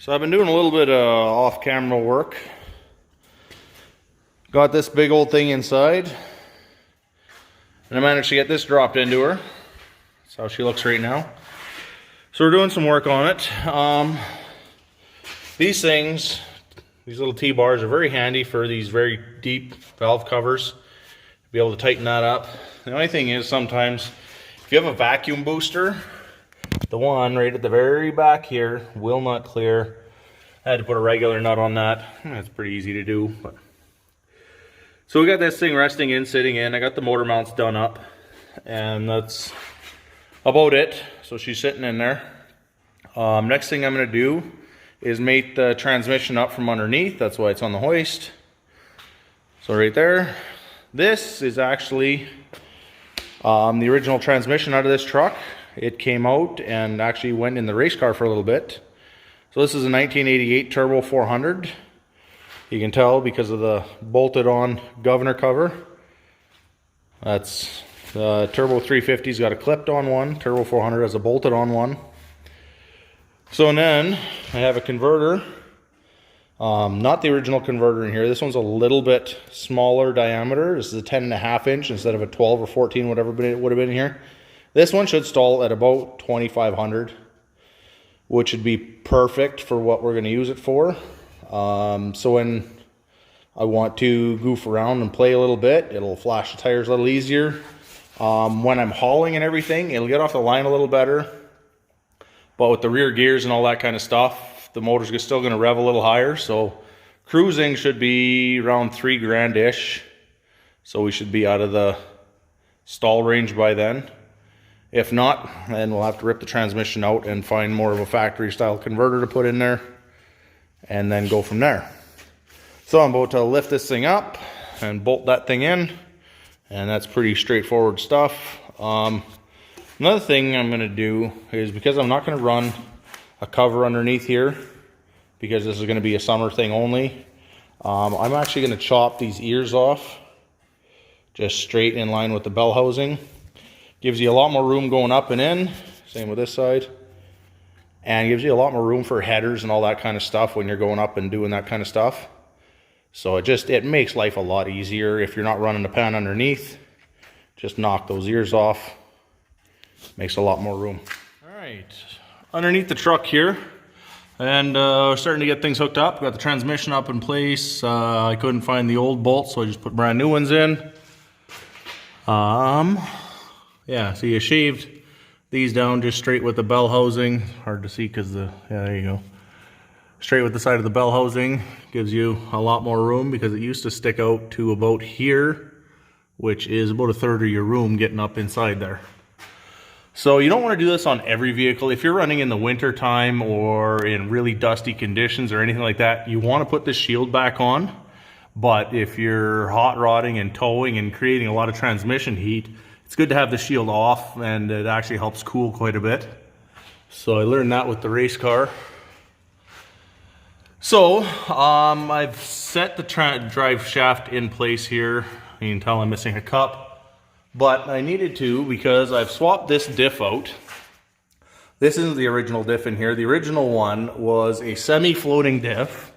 So I've been doing a little bit of off-camera work. Got this big old thing inside. And I managed to get this dropped into her. That's how she looks right now. So we're doing some work on it. These things, these little T-bars are very handy for these very deep valve covers. Be able to tighten that up. The only thing is sometimes if you have a vacuum booster, the one right at the very back here will not clear. I had to put a regular nut on that. That's pretty easy to do. But. So we got this thing resting in, sitting in. I got the motor mounts done up. And that's about it. So she's sitting in there. Next thing I'm going to do is mate the transmission up from underneath. That's why it's on the hoist. So right there. This is actually the original transmission out of this truck. It came out and actually went in the race car for a little bit. So this is a 1988 Turbo 400. You can tell because of the bolted on governor cover. That's the Turbo 350's got a clipped on one. Turbo 400 has a bolted on one. So and then I have a converter. Not the original converter in here. This one's a little bit smaller diameter. This is a 10.5 inch instead of a 12 or 14, whatever it would have been in here. This one should stall at about 2500, which would be perfect for what we're going to use it for. So when I want to goof around and play a little bit, it'll flash the tires a little easier. When I'm hauling and everything, it'll get off the line a little better. But with the rear gears and all that kind of stuff, the motor's still going to rev a little higher. So cruising should be around 3 grand-ish. So we should be out of the stall range by then. If not, then we'll have to rip the transmission out and find more of a factory style converter to put in there and then go from there. So I'm about to lift this thing up and bolt that thing in, and that's pretty straightforward stuff. Another thing I'm going to do is, because I'm not going to run a cover underneath here, because this is going to be a summer thing only, I'm actually going to chop these ears off just straight in line with the bell housing. Gives you a lot more room going up and in. Same with this side. And gives you a lot more room for headers and all that kind of stuff when you're going up and doing that kind of stuff. So it makes life a lot easier if you're not running the pan underneath. Just knock those ears off. Makes a lot more room. Alright, underneath the truck here. And we're starting to get things hooked up. Got the transmission up in place. I couldn't find the old bolts, so I just put brand new ones in. Yeah, so you shaved these down just straight with the bell housing. Hard to see because yeah, there you go. Straight with the side of the bell housing. Gives you a lot more room because it used to stick out to about here, which is about a third of your room getting up inside there. So you don't want to do this on every vehicle. If you're running in the winter time or in really dusty conditions or anything like that, you want to put the shield back on. But if you're hot rodding and towing and creating a lot of transmission heat, it's good to have the shield off, and it actually helps cool quite a bit. So I learned that with the race car. So I've set the drive shaft in place here. You can tell I'm missing a cup, but I needed to because I've swapped this diff out. This isn't the original diff in here. The original one was a semi-floating diff.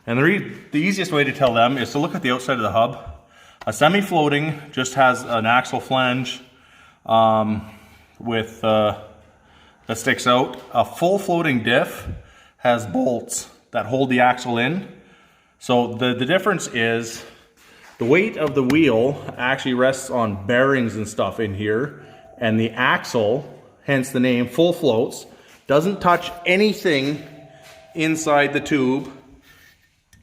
And the easiest way to tell them is to look at the outside of the hub. A semi-floating just has an axle flange that sticks out. A full floating diff has bolts that hold the axle in. So the difference is the weight of the wheel actually rests on bearings and stuff in here, and the axle, hence the name full floats, doesn't touch anything inside the tube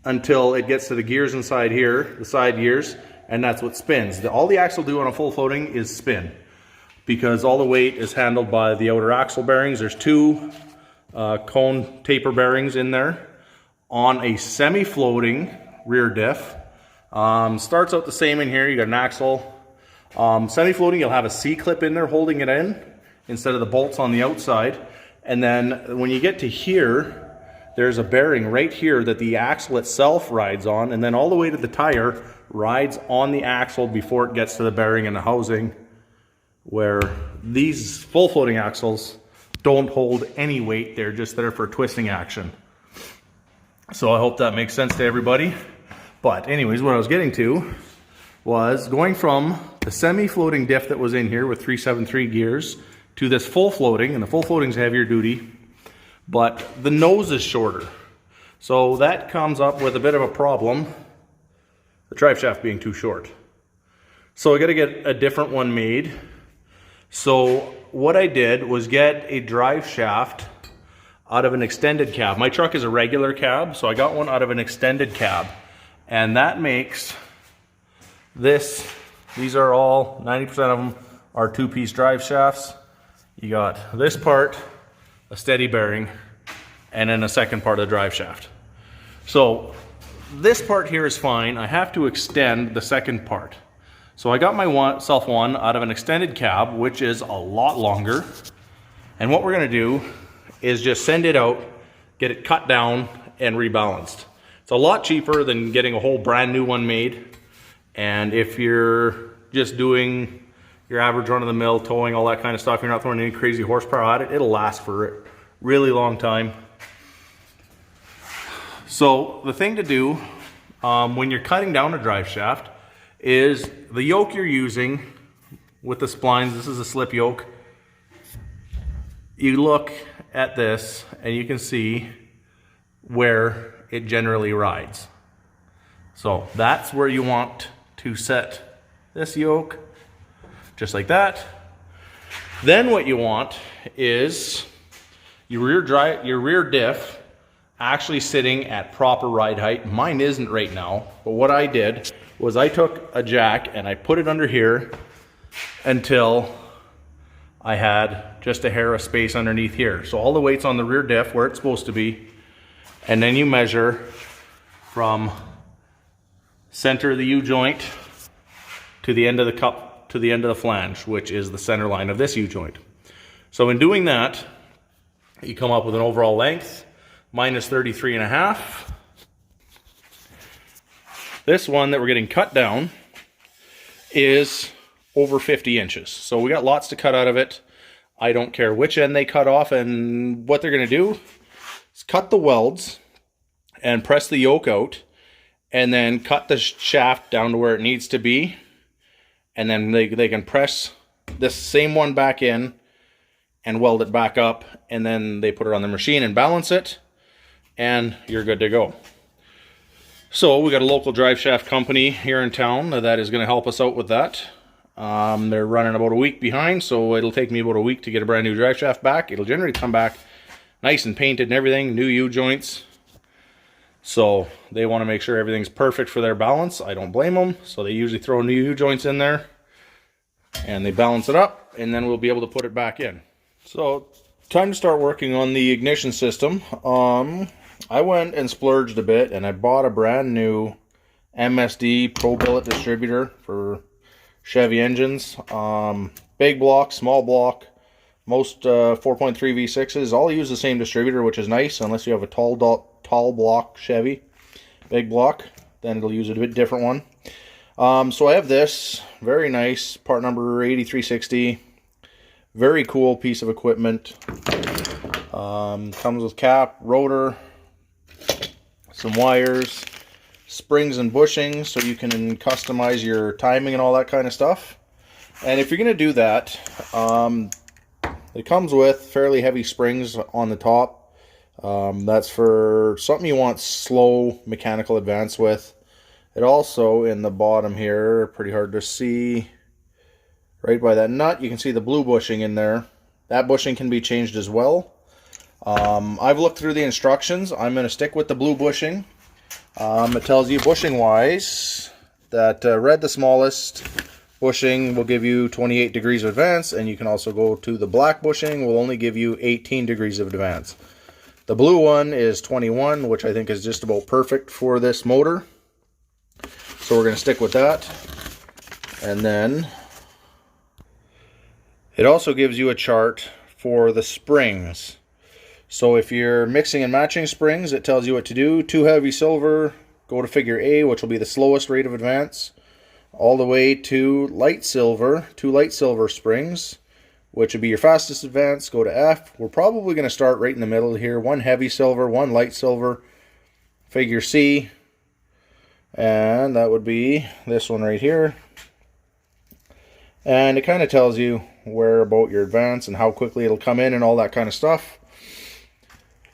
until it gets to the gears inside here, the side gears, and that's what spins. All the axle do on a full floating is spin, because all the weight is handled by the outer axle bearings. There's 2 cone taper bearings in there. On a semi-floating rear diff, starts out the same in here. You got an axle. Semi-floating, you'll have a C-clip in there holding it in instead of the bolts on the outside. And then when you get to here, there's a bearing right here that the axle itself rides on, and then all the way to the tire rides on the axle before it gets to the bearing and the housing, where these full floating axles don't hold any weight. They're just there for twisting action. So I hope that makes sense to everybody. But anyways, what I was getting to was going from the semi-floating diff that was in here with 373 gears to this full floating, and the full floating is heavier duty, but the nose is shorter. So that comes up with a bit of a problem, the drive shaft being too short. So I got to get a different one made. So what I did was get a drive shaft out of an extended cab. My truck is a regular cab, so I got one out of an extended cab. And that makes this, these are all, 90% of them are two-piece drive shafts. You got this part, a steady bearing, and then a second part of the drive shaft. So this part here is fine. I have to extend the second part. So I got myself one out of an extended cab, which is a lot longer. And what we're gonna do is just send it out, get it cut down and rebalanced. It's a lot cheaper than getting a whole brand new one made. And if you're just doing your average run-of-the-mill towing, all that kind of stuff, you're not throwing any crazy horsepower at it, it'll last for a really long time. So the thing to do when you're cutting down a drive shaft is the yoke you're using with the splines, this is a slip yoke. You look at this and you can see where it generally rides. So that's where you want to set this yoke, just like that. Then what you want is your rear diff actually sitting at proper ride height. Mine isn't right now, but what I did was I took a jack and I put it under here until I had just a hair of space underneath here. So all the weight's on the rear diff where it's supposed to be, and then you measure from center of the U-joint to the end of the cup to the end of the flange, which is the center line of this U-joint. So in doing that, you come up with an overall length minus 33.5. This one that we're getting cut down is over 50 inches. So we got lots to cut out of it. I don't care which end they cut off, and what they're gonna do is cut the welds and press the yoke out, and then cut the shaft down to where it needs to be. And then they can press this same one back in and weld it back up, and then they put it on the machine and balance it, and you're good to go. So we got a local drive shaft company here in town that is going to help us out with that. They're running about a week behind, so it'll take me about a week to get a brand new drive shaft back. It'll generally come back nice and painted and everything, new U-joints. So they want to make sure everything's perfect for their balance. I don't blame them. So they usually throw new U-joints in there and they balance it up, and then we'll be able to put it back in. So time to start working on the ignition system. I went and splurged a bit and I bought a brand new MSD Pro Billet distributor for Chevy engines. Big block, small block, most 4.3 V6s all use the same distributor, which is nice unless you have a tall block Chevy, big block, then it'll use a bit different one. So I have this very nice part number 8360, very cool piece of equipment. Comes with cap, rotor, some wires, springs and bushings so you can customize your timing and all that kind of stuff. And if you're going to do that, it comes with fairly heavy springs on the top. That's for something you want slow mechanical advance with. It also, in the bottom here, pretty hard to see, right by that nut, you can see the blue bushing in there. That bushing can be changed as well. I've looked through the instructions. I'm going to stick with the blue bushing. It tells you bushing wise that red, the smallest bushing, will give you 28 degrees of advance, and you can also go to the black bushing, will only give you 18 degrees of advance. The blue one is 21, which I think is just about perfect for this motor. So we're going to stick with that. And then it also gives you a chart for the springs. So if you're mixing and matching springs, it tells you what to do. 2 heavy silver, go to figure A, which will be the slowest rate of advance, all the way to light silver, 2 light silver springs, which would be your fastest advance. Go to F. We're probably going to start right in the middle here. 1 heavy silver, 1 light silver, figure C, and that would be this one right here. And it kind of tells you where about your advance and how quickly it'll come in and all that kind of stuff.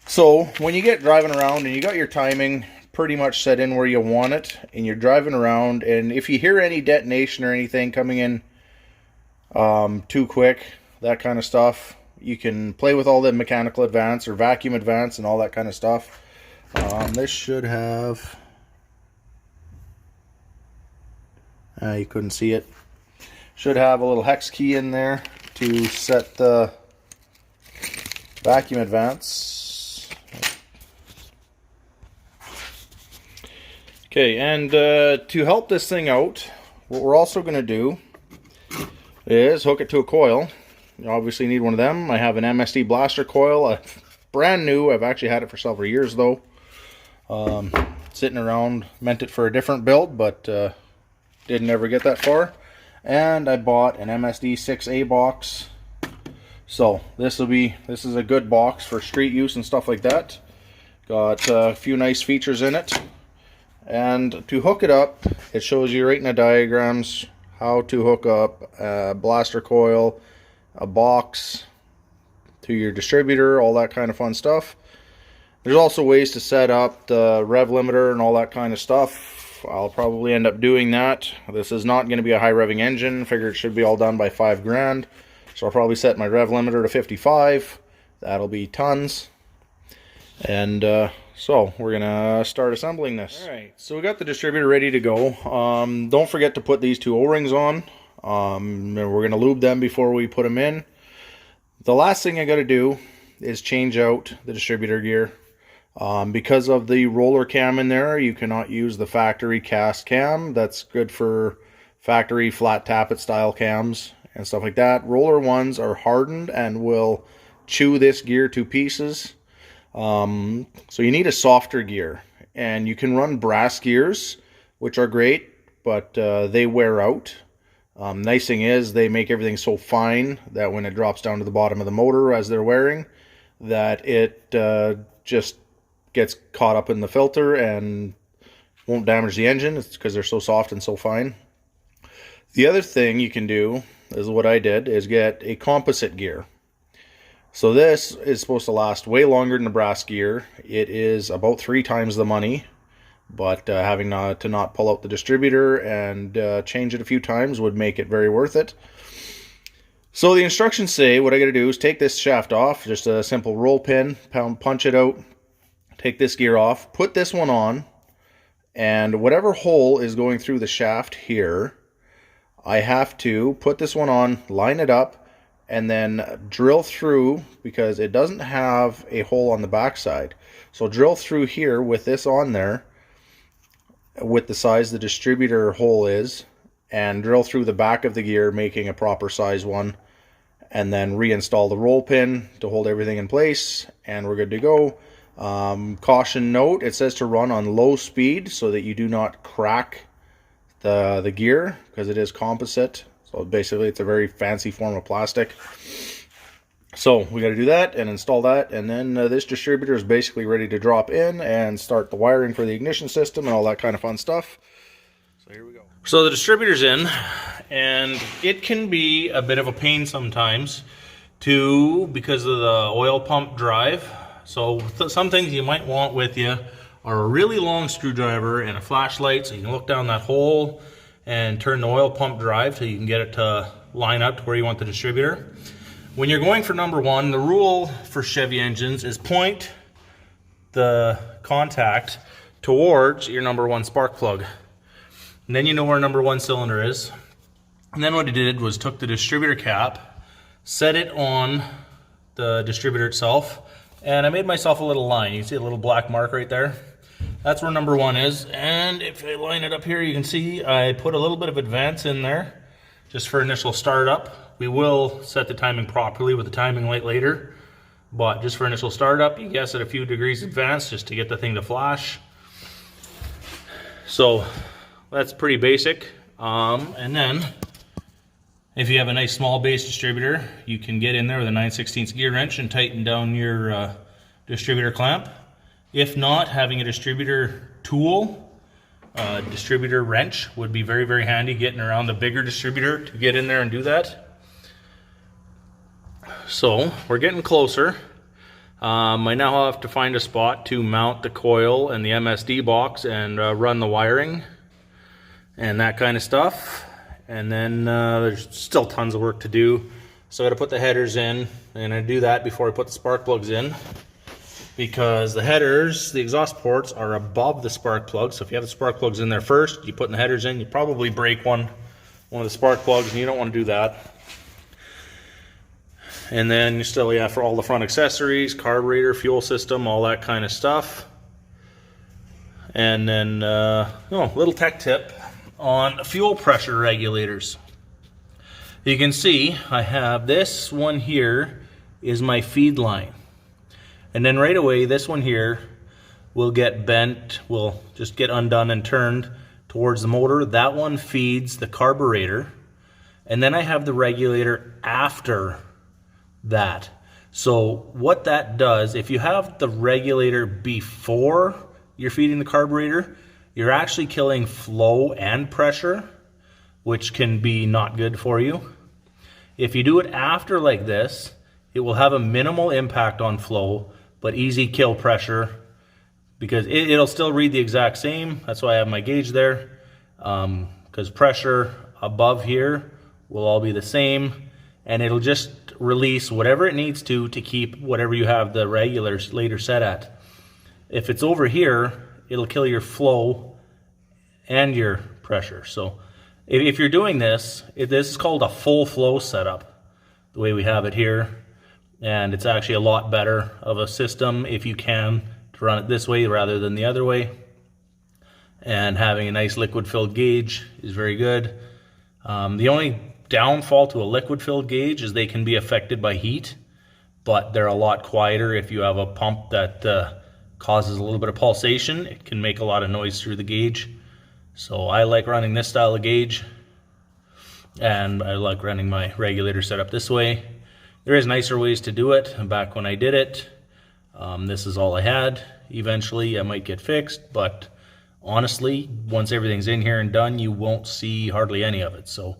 So when you get driving around and you got your timing pretty much set in where you want it, and you're driving around, and if you hear any detonation or anything coming in too quick, that kind of stuff, you can play with all the mechanical advance or vacuum advance and all that kind of stuff. This should have, you couldn't see it, should have a little hex key in there to set the vacuum advance. Okay, and to help this thing out, what we're also going to do is hook it to a coil. You obviously need one of them. I have an MSD blaster coil, brand new. I've actually had it for several years though. Sitting around, meant it for a different build, but didn't ever get that far. And I bought an MSD 6A box. So this is a good box for street use and stuff like that. Got a few nice features in it. And to hook it up, it shows you right in the diagrams how to hook up a blaster coil, a box to your distributor, all that kind of fun stuff. There's also ways to set up the rev limiter and all that kind of stuff. I'll probably end up doing that. This is not going to be a high revving engine. Figure it should be all done by $5 grand. So I'll probably set my rev limiter to 55. That'll be tons. And so we're gonna start assembling this. Alright, so we got the distributor ready to go. Don't forget to put these two O-rings on. And we're gonna lube them before we put them in. The last thing I gotta do is change out the distributor gear. Because of the roller cam in there, you cannot use the factory cast cam. That's good for factory flat tappet style cams and stuff like that. Roller ones are hardened and will chew this gear to pieces. So you need a softer gear, and you can run brass gears, which are great, but they wear out. Nice thing is they make everything so fine that when it drops down to the bottom of the motor as they're wearing, that it just gets caught up in the filter and won't damage the engine. It's because they're so soft and so fine. The other thing you can do is what I did, is get a composite gear. So this is supposed to last way longer than the brass gear. It is about 3 times the money, but having to not pull out the distributor and change it a few times would make it very worth it. So the instructions say what I got to do is take this shaft off, just a simple roll pin, punch it out, take this gear off, put this one on, and whatever hole is going through the shaft here, I have to put this one on, line it up, and then drill through, because it doesn't have a hole on the back side. So drill through here with this on there, with the size the distributor hole is, and drill through the back of the gear, making a proper size one, and then reinstall the roll pin to hold everything in place, and we're good to go. Caution note, it says to run on low speed so that you do not crack the gear, because it is composite. So basically it's a very fancy form of plastic. So we got to do that and install that, and then this distributor is basically ready to drop in and start the wiring for the ignition system and all that kind of fun stuff. So here we go. So the distributor's in, and it can be a bit of a pain sometimes because of the oil pump drive. So some things you might want with you are a really long screwdriver and a flashlight, so you can look down that hole and turn the oil pump drive so you can get it to line up to where you want the distributor. When you're going for number 1, the rule for Chevy engines is point the contact towards your number 1 spark plug. And then you know where number 1 cylinder is. And then what I did was took the distributor cap, set it on the distributor itself, and I made myself a little line. You can see a little black mark right there. That's where number 1 is, and if I line it up here, you can see I put a little bit of advance in there just for initial startup. We will set the timing properly with the timing light later, but just for initial startup, you guess at a few degrees advance just to get the thing to flash. So that's pretty basic. And then if you have a nice small base distributor, you can get in there with a 9/16 gear wrench and tighten down your distributor clamp. If not, having a distributor tool, distributor wrench would be very, very handy, getting around the bigger distributor to get in there and do that. So we're getting closer. I now have to find a spot to mount the coil and the MSD box and run the wiring and that kind of stuff. And then there's still tons of work to do. So I got to put the headers in, and I do that before I put the spark plugs in, because the headers, the exhaust ports, are above the spark plugs. So if you have the spark plugs in there first, you put the headers in, you probably break one of the spark plugs, and you don't want to do that. And then you still, yeah, for all the front accessories, carburetor, fuel system, all that kind of stuff. And then, little tech tip on fuel pressure regulators. You can see I have this one here is my feed line. And then right away, this one here will get bent, will just get undone and turned towards the motor. That one feeds the carburetor. And then I have the regulator after that. So what that does, if you have the regulator before you're feeding the carburetor, you're actually killing flow and pressure, which can be not good for you. If you do it after like this, it will have a minimal impact on flow, but easy kill pressure, because it'll still read the exact same. That's why I have my gauge there, because pressure above here will all be the same, and it'll just release whatever it needs to keep whatever you have the regulator set at. If it's over here, it'll kill your flow and your pressure. So if you're doing this, this is called a full flow setup, the way we have it here. And it's actually a lot better of a system if you can to run it this way rather than the other way. And having a nice liquid filled gauge is very good. The only downfall to a liquid filled gauge is they can be affected by heat, but they're a lot quieter. If you have a pump that causes a little bit of pulsation, it can make a lot of noise through the gauge. So I like running this style of gauge, and I like running my regulator set up this way. There is nicer ways to do it. Back when I did it, this is all I had. Eventually I might get fixed, but honestly, once everything's in here and done, you won't see hardly any of it. So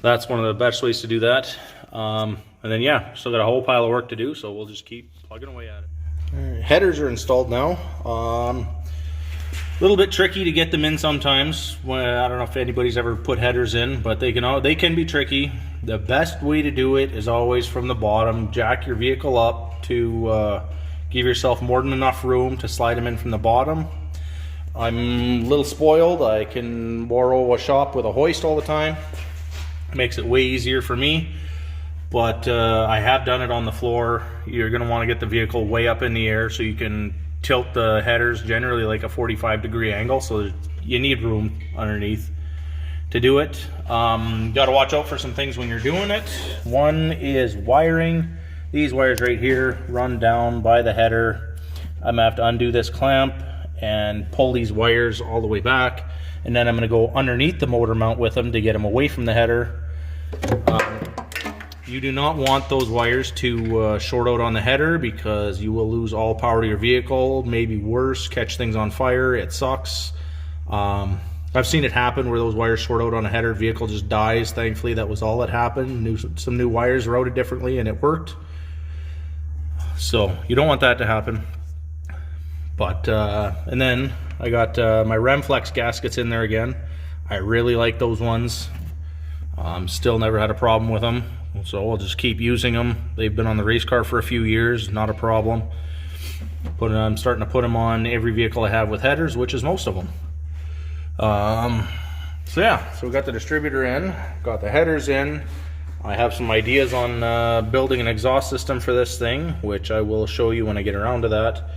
that's one of the best ways to do that. And then, yeah, still got a whole pile of work to do, so we'll just keep plugging away at it. Right, headers are installed now. A little bit tricky to get them in sometimes. I don't know if anybody's ever put headers in, but they can be tricky. The best way to do it is always from the bottom. Jack your vehicle up to give yourself more than enough room to slide them in from the bottom. I'm a little spoiled. I can borrow a shop with a hoist all the time. Makes it way easier for me, but I have done it on the floor. You're going to want to get the vehicle way up in the air so you can tilt the headers generally like a 45-degree angle, so you need room underneath to do it. Got to watch out for some things when you're doing it. One is wiring. These wires right here run down by the header. I'm gonna have to undo this clamp and pull these wires all the way back, and then I'm going to go underneath the motor mount with them to get them away from the header. You do not want those wires to short out on the header, because you will lose all power to your vehicle, maybe worse, catch things on fire. It sucks. I've seen it happen where those wires short out on a header, vehicle just dies. Thankfully that was all that happened. Some new wires routed differently and it worked. So you don't want that to happen. But and then I got my Remflex gaskets in there again. I really like those ones. Still never had a problem with them, so I'll just keep using them. They've been on the race car for a few years, not a problem. I'm starting to put them on every vehicle I have with headers, which is most of them. So yeah, so we got the distributor in, got the headers in. I have some ideas on building an exhaust system for this thing, which I will show you when I get around to that.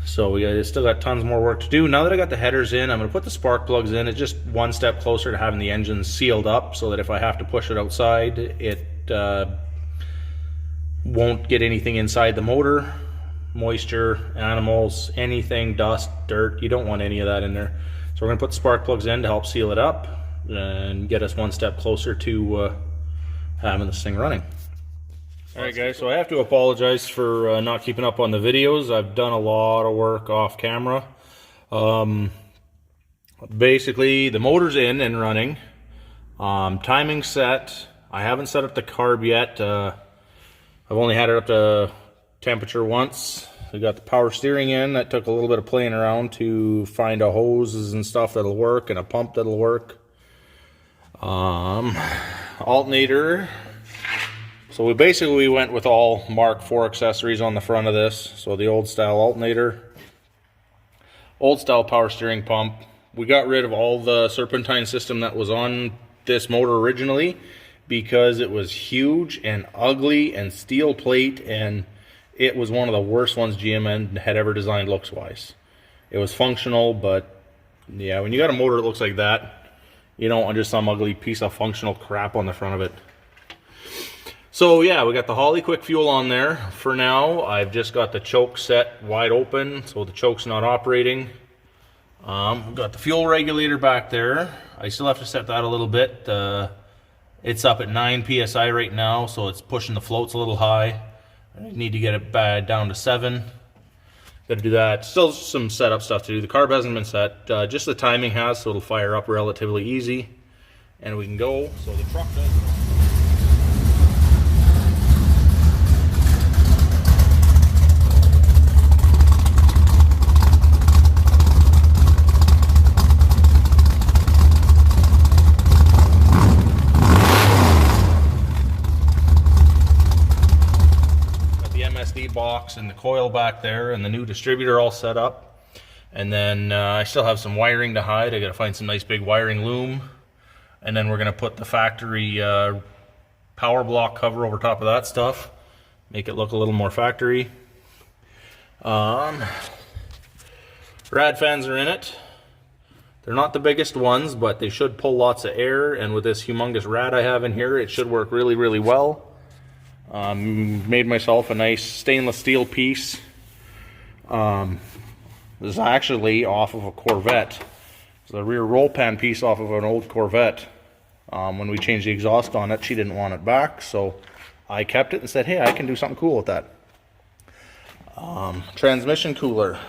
So we still got tons more work to do. Now that I got the headers in, I'm going to put the spark plugs in. It's just one step closer to having the engine sealed up, so that if I have to push it outside, it won't get anything inside the motor. Moisture, animals, anything, dust, dirt. You don't want any of that in there. So we're going to put the spark plugs in to help seal it up and get us one step closer to having this thing running. Alright guys, so I have to apologize for not keeping up on the videos. I've done a lot of work off camera. Basically, the motor's in and running. Timing set. I haven't set up the carb yet. I've only had it up to temperature once. We got the power steering in. That took a little bit of playing around to find a hoses and stuff that'll work and a pump that'll work. Alternator. So we went with all Mark IV accessories on the front of this. So the old style alternator, old style power steering pump. We got rid of all the serpentine system that was on this motor originally because it was huge and ugly and steel plate, and it was one of the worst ones GMN had ever designed looks wise. It was functional, but yeah, when you got a motor that looks like that, you don't want just some ugly piece of functional crap on the front of it. So yeah, we got the Holley Quick Fuel on there. For now, I've just got the choke set wide open, so the choke's not operating. We've got the fuel regulator back there. I still have to set that a little bit. It's up at 9 PSI right now, so it's pushing the floats a little high. I need to get it back down to 7. Got to do that. Still some setup stuff to do. The carb hasn't been set. Just the timing has, so it'll fire up relatively easy. And we can go. So the truck does. Box and the coil back there and the new distributor all set up, and then I still have some wiring to hide. I gotta find some nice big wiring loom, and then we're gonna put the factory power block cover over top of that stuff, make it look a little more factory. Rad fans are in it. They're not the biggest ones, but they should pull lots of air, and with this humongous rad I have in here, it should work really well. Made myself a nice stainless steel piece. This is actually off of a Corvette. It's the rear roll pan piece off of an old Corvette. When we changed the exhaust on it, she didn't want it back, so I kept it and said, hey, I can do something cool with that. Transmission cooler.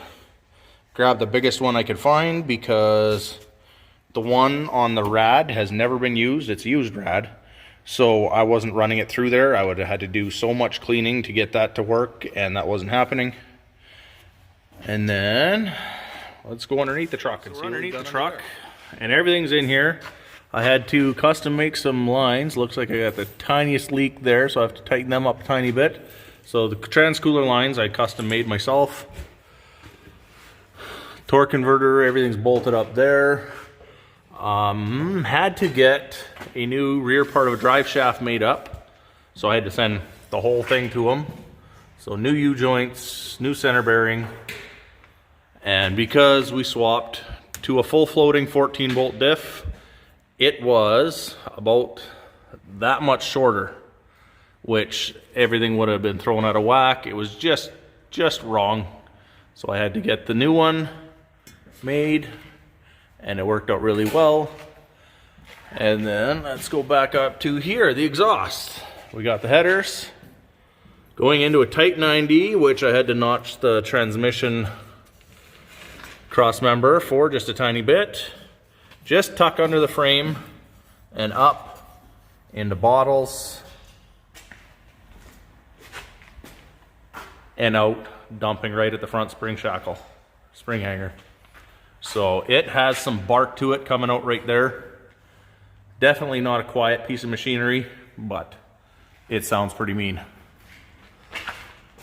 Grabbed the biggest one I could find because the one on the rad has never been used. It's used rad. So I wasn't running it through there. I would have had to do so much cleaning to get that to work, and that wasn't happening. And then let's go underneath the truck and see underneath the truck. And everything's in here. I had to custom make some lines. Looks like I got the tiniest leak there, so I have to tighten them up a tiny bit. So the transcooler lines I custom made myself. Torque converter, everything's bolted up there. Had to get a new rear part of a drive shaft made up, so I had to send the whole thing to them. So new U-joints, new center bearing, and because we swapped to a full floating 14 bolt diff, it was about that much shorter, which everything would have been thrown out of whack. It was just wrong. So I had to get the new one made, and it worked out really well. And then let's go back up to here, the exhaust. We got the headers going into a Type 90, which I had to notch the transmission cross member for just a tiny bit. Just tuck under the frame and up into bottles and out, dumping right at the front spring shackle, spring hanger. So it has some bark to it coming out right there. Definitely not a quiet piece of machinery, but it sounds pretty mean.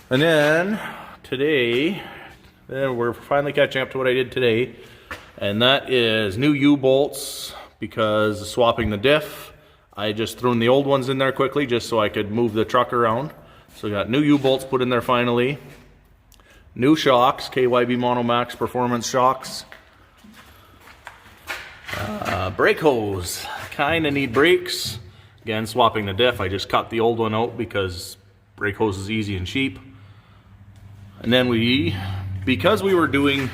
And then today, we're finally catching up to what I did today, and that is new U-bolts, because swapping the diff, I just threw the old ones in there quickly just so I could move the truck around. So I got new U-bolts put in there finally. New shocks, KYB Monomax Performance shocks. Brake hose, kind of need brakes. Again, swapping the diff, I just cut the old one out because brake hose is easy and cheap. And then because we were doing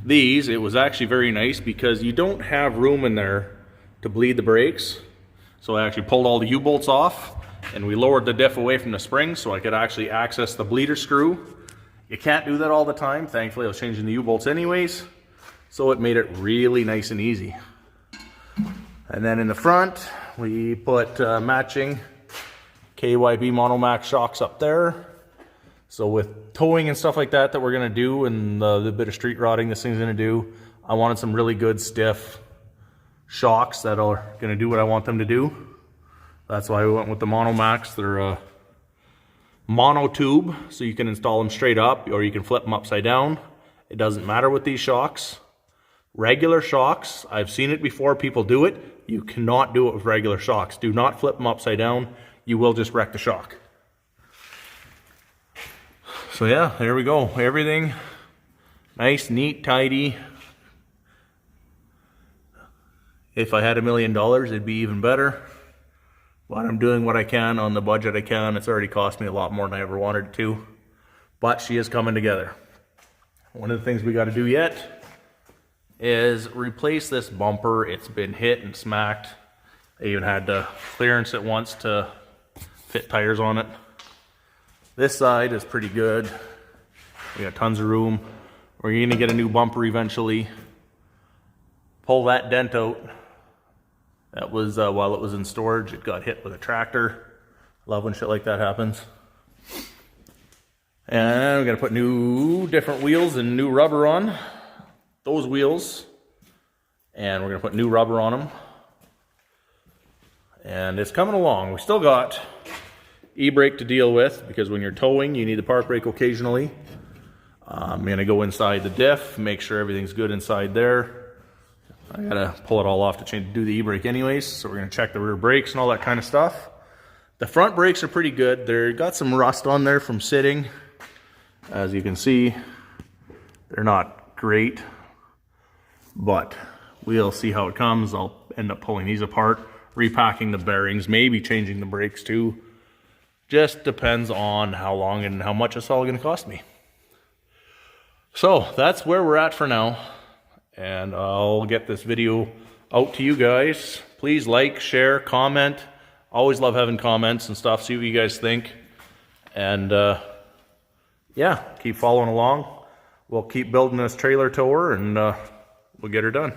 these, it was actually very nice because you don't have room in there to bleed the brakes. So I actually pulled all the U-bolts off and we lowered the diff away from the spring so I could actually access the bleeder screw. You can't do that all the time. Thankfully I was changing the U-bolts anyways, so it made it really nice and easy. And then in the front we put matching KYB Monomax shocks up there. So with towing and stuff like that we're gonna do, and the bit of street rodding this thing's gonna do, I wanted some really good stiff shocks that are gonna do what I want them to do. That's why we went with the Monomax. They're a mono tube, so you can install them straight up or you can flip them upside down. It doesn't matter with these shocks. Regular shocks, I've seen it before, people do it. You cannot do it with regular shocks. Do not flip them upside down. You will just wreck the shock. So yeah, there we go. Everything nice, neat, tidy. If I had $1 million, it'd be even better. But I'm doing what I can on the budget I can. It's already cost me a lot more than I ever wanted it to. But she is coming together. One of the things we got to do yet is replace this bumper. It's been hit and smacked. I even had to clearance it once to fit tires on it. This side is pretty good. We got tons of room. We're going to get a new bumper eventually. Pull that dent out. That was while it was in storage, it got hit with a tractor. Love when shit like that happens. And we're gonna put different wheels and new rubber on those wheels. And we're gonna put new rubber on them. And it's coming along. We still got e-brake to deal with, because when you're towing, you need the park brake occasionally. I'm gonna go inside the diff, make sure everything's good inside there. I gotta pull it all off to do the e-brake anyways, so we're gonna check the rear brakes and all that kind of stuff. The front brakes are pretty good. They've got some rust on there from sitting. As you can see, they're not great, but we'll see how it comes. I'll end up pulling these apart, repacking the bearings, maybe changing the brakes too. Just depends on how long and how much it's all gonna cost me. So that's where we're at for now. And I'll get this video out to you guys. Please like, share, comment. Always love having comments and stuff. See what you guys think. And yeah, keep following along. We'll keep building this trailer tower, and we'll get her done.